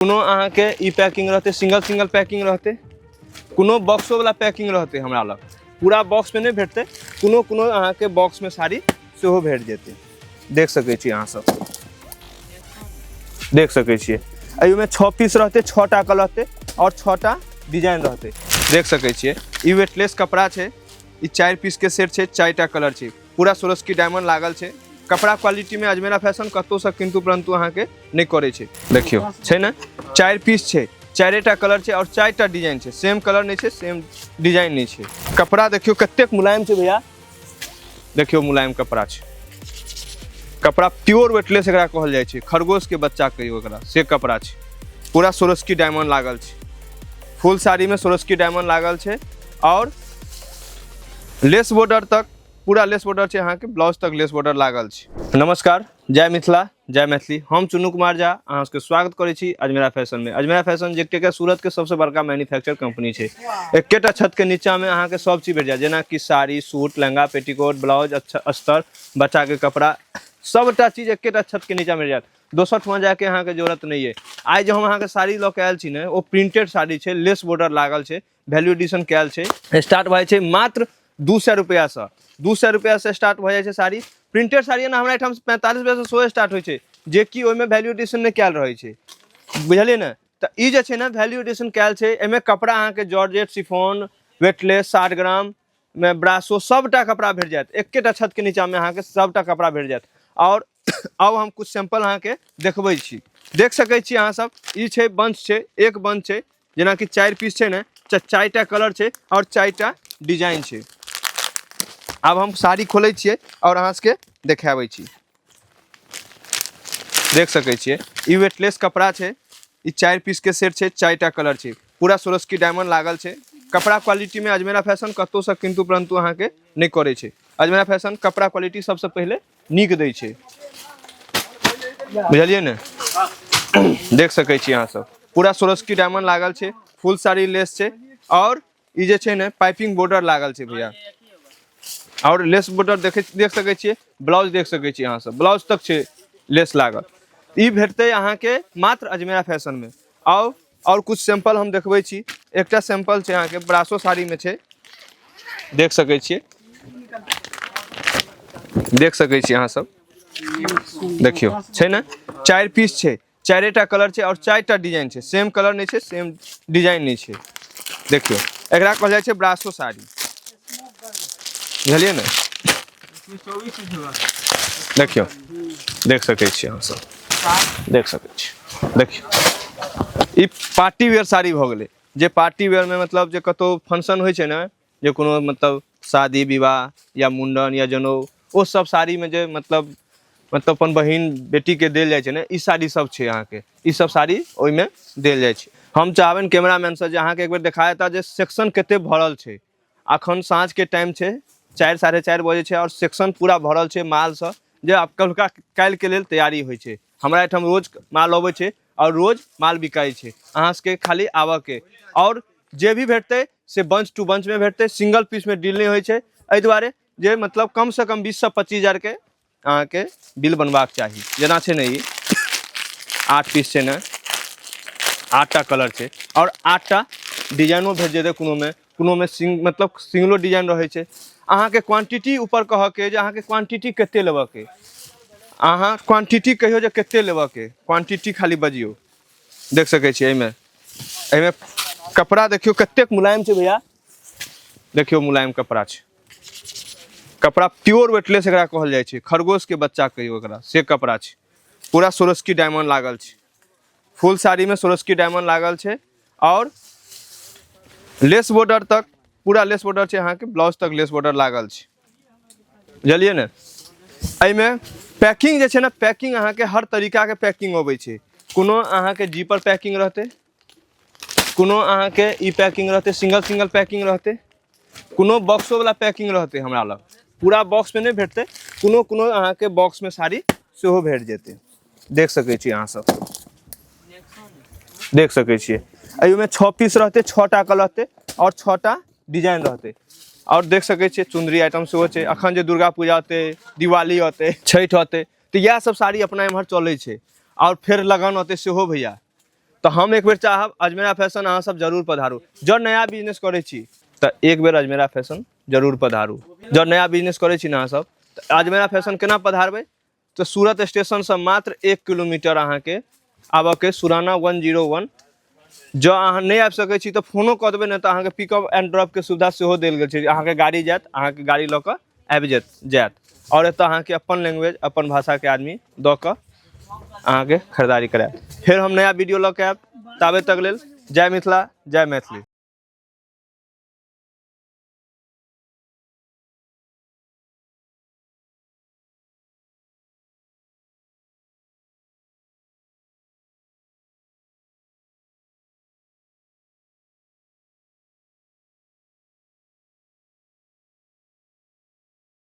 कोनो अहाँ के ई पैकिंग रहते, सिंगल सिंगल पैकिंग रहते, कोनो बॉक्सो वाला पैकिंग रहते हमरा लग। पूरा बॉक्स में नहीं भेटते, कोनो कोनो अहाँ के बॉक्स में साड़ी सेहो भेट जेते। देख सकै छी अहाँ सब, देख सकै छियै। एहि में 6 पीस रहते, 6 टा कलर रहते और 6 टा डिजाइन रहते। देख सकै छियै ई वेटलेस कपड़ा छै। ई 4 पीस के सेट छै, 4 टा कलर छै। पूरा सोरस्की डायमंड लागल छै। कपड़ा क्वालिटी में अजमेरा फैशन कतौ से किंतु परंतु अहाँ के नहीं करे छै। देखियो छै ना, 4 पीस छै, 4 टा कलर छै और 4 टा डिजाइन छै। सेम कलर नहीं छै, सेम डिजाइन नहीं छै। कपड़ा देखियो कतेक मुलायम छै भैया, देखियो मुलायम कपड़ा छै। कपड़ा प्योर वेटलेस एकरा कहल जाय छै, खरगोश के बच्चा कहियो एकरा, से कपड़ा छै। पूरा सोरस्की डायमंड लागल छै। फुल साड़ी में सोरस्की डायमंड लागल छै और लेस बॉर्डर तक, पूरा लेस बॉर्डर छै अहाँ के, ब्लाउज तक लेस बॉर्डर लागल छै। नमस्कार, जय मिथिला, जय मैथिली। हम चुन्नू कुमार झा अहाँ के स्वागत करै छी अजमेरा फैशन में। अजमेरा फैशन जे सूरत के सबसे बड़का मैन्युफैक्चर कंपनी छै। एकेटा छत के नीचा में अहाँ के सब चीज भेट जाए, जेना कि sari, suit, lehenga, petticoat, blouse, अस्तर, बच्चा के कपड़ा, सबटा चीज एकेटा छत के नीचा मिल जाए। दोसर ठमा जाके अहाँ के जरूरत नहीं है। आज जो हम अहाँ के साड़ी लऽ के आयल छी ने, वो प्रिंटेड साड़ी छै, लेस बॉर्डर लागल छै, वैल्यू एडिशन कैल छै। स्टार्ट भए छै मात्र 200 रुपया से, 200 रुपया से स्टार्ट हो जाए छै साड़ी। प्रिंटेड साड़ी ना हमरा एठाम 45 रुपया से 100 स्टार्ट होइ छै, जे कि ओहिमे वैल्यू एडिशन नहीं कैल रहै छै, बुझलिए ना। तो ई जे छै ना वैल्यू एडिशन कैल छै। एमे कपड़ा अहाँ के जॉर्जेट, शिफॉन, वेटलेस, 60 ग्राम में ब्रासो सबटा कपड़ा भेट जाएत। एकेटा छत के नीचा में अहाँ के सबटा कपड़ा भेट जाएत। और अब हम कुछ सैंपल अहाँ के देखबै छी। देख सकै छी अहाँ सब, ई छै बंच छै, एक बंच छै, जेना कि 4 पीस छै ना, 4 टा कलर छै और 4 टा डिजाइन छै। अब हम साड़ी खोलै छियै और अहाँ सबके देखाबै छी। देख सकै छियै ई वेटलेस कपड़ा छै। ई 4 पीस के सेट छै, 4 टा कलर छै। पूरा सोरस्की डायमंड लागल छै। कपड़ा क्वालिटी में अजमेरा फैशन कतौ से किंतु परंतु अहाँ के नहीं करे छै। अजमेरा फैशन कपड़ा क्वालिटी सबसे पहले नीक दै छै, बुझलिए ने। देख सकै छी अहाँ सब, पूरा सोरस्की डायमंड लागल छै, फुल साड़ी लेस छै और ई जे छै ने पाइपिंग बॉर्डर लागल छै भैया। और लेस बॉर्डर देख सकै छियै, ब्लाउज देख सकै छी अहाँ सब, ब्लाउज तक छै लेस लागल। ई भेटते अहाँ के मात्र अजमेरा फैशन में। और कुछ सैंपल हम देखबै छी। एकटा सैंपल छै अहाँ के ब्रासो साड़ी में छै, देख सकै छियै, देख सकै छी अहाँ सब। देखियो छै ना, 4 पीस छै, 4 टा कलर छै और 4 टा डिजाइन छै। सेम कलर नहीं छै, सेम डिजाइन नहीं छै। देखियो एकरा कहल जाय छै ब्रासो साड़ी, बुझलिए ने। देखियो देख सकै छी अहाँ सब, देख सकै छी। देखियो ई पार्टी वेयर साड़ी भ गेलै, जे पार्टी वेयर में मतलब जे कतौ फंक्शन होइ छै ना, जे कोनो मतलब शादी विवाह या मुंडन या जनउ, ओ सब साड़ी में जे मतलब अपन बहिन बेटी के देल जाय छै ना, ई साड़ी सब छै अहाँ के। ई सब साड़ी ओइ में देल जाय छै। हम चाहबन कैमरामैन से जे अहाँ के एक बेर देखा देता जे सेक्शन कते भरल छै। अखन साँझ के टाइम छै, 4 साढ़े 4 बजे छै और सेक्शन पूरा भरल छै माल से, जे अब कलका काल्हि के लेल तैयारी होइ छै। हमरा एठाम रोज माल अबै छै और रोज माल बिकाई छै। अहाँ सबके खाली आबऽ के, और जे भी भेटते से बंच टू बंच में भेटते, सिंगल पीस में डील नहीं होइ छै। एहि दुआरे जे मतलब कम से कम 20 से 25 हजार के अहाँ के बिल बनबाक चाही। जेना छै ने ई 8 पीस छै ना, 8 टा कलर छै और 8 टा डिजाइनो भेट जेतै। कोनो में मतलब सिंगलो डिजाइन रहे छै। अहाँ के क्वांटिटी ऊपर कह के जे अहाँ के क्वांटिटी कते लेबऽ के, अहाँ क्वांटिटी कहियो जे कते लेबऽ के, क्वांटिटी खाली बजियो। देख सकै छी एहिमे कपड़ा देखियो कतेक मुलायम छै भैया, देखियो मुलायम कपड़ा छै। कपड़ा प्योर वेटलेस एकरा कहल जाय छै, खरगोश के बच्चा कहियो एकरा, से कपड़ा छै। पूरा सोरस्की डायमंड लागल छै। फुल साड़ी में सोरस्की डायमंड लागल छै और लेस बॉर्डर तक, पूरा लेस बॉर्डर छै अहाँ के, ब्लाउज तक लेस बॉर्डर लागल छै, बुझलिए ने। एहिमे पैकिंग जे छै ना, पैकिंग अहाँ के हर तरीका के पैकिंग अबै छै। कोनो अहाँ के जीपर पैकिंग रहते, कोनो अहाँ के ई पैकिंग रहते, सिंगल सिंगल पैकिंग रहते, कोनो बॉक्सो वाला पैकिंग रहते हमरा लग। पूरा बॉक्स में नहीं भेटते, कोनो कोनो अहाँ के बॉक्स में साड़ी सेहो भेट जेते। देख सकै छी अहाँ सब, देख सकै छियै। एहि में 6 पीस रहते, 6 टा कलर रहते और 6 टा डिजाइन रहते। और देख सकै छियै चुंदरी आइटम सेहो छै। अखन जे दुर्गा पूजा होते, दिवाली होते, छठ होते, तो यह सब साड़ी अपना एम्हर चलै छै। और फिर लगन होते सेहो भैया, तो हम एक बेर चाहब अजमेरा फैशन अहाँ सब जरूर पधारू। जो नया बिजनेस करै छी तो एक बेर अजमेरा फैशन जरूर पधारू। जो नया बिजनेस करै छी ना अहाँ सब तो अजमेरा फैशन केना पधारबै, तो सूरत स्टेशन से मात्र 1 किलोमीटर अहाँ के आबऽ के सुराना 101। जो अहाँ नहीं आबि सकै छी तो फोनो कऽ देबै, नहीं तो अहाँ के पिकअप एंड ड्रॉप के सुविधा सेहो देल गेल छै। अहाँ के गाड़ी जायत, अहाँ के गाड़ी लऽ कऽ आबि जायत और एतऽ अहाँ के अपन लैंग्वेज अपन भाषा के आदमी दऽ कऽ अहाँ के खरीदारी करायत। फिर हम नया वीडियो लऽ के आयब, ताबे तक लेल जय मिथिला जय मैथिली।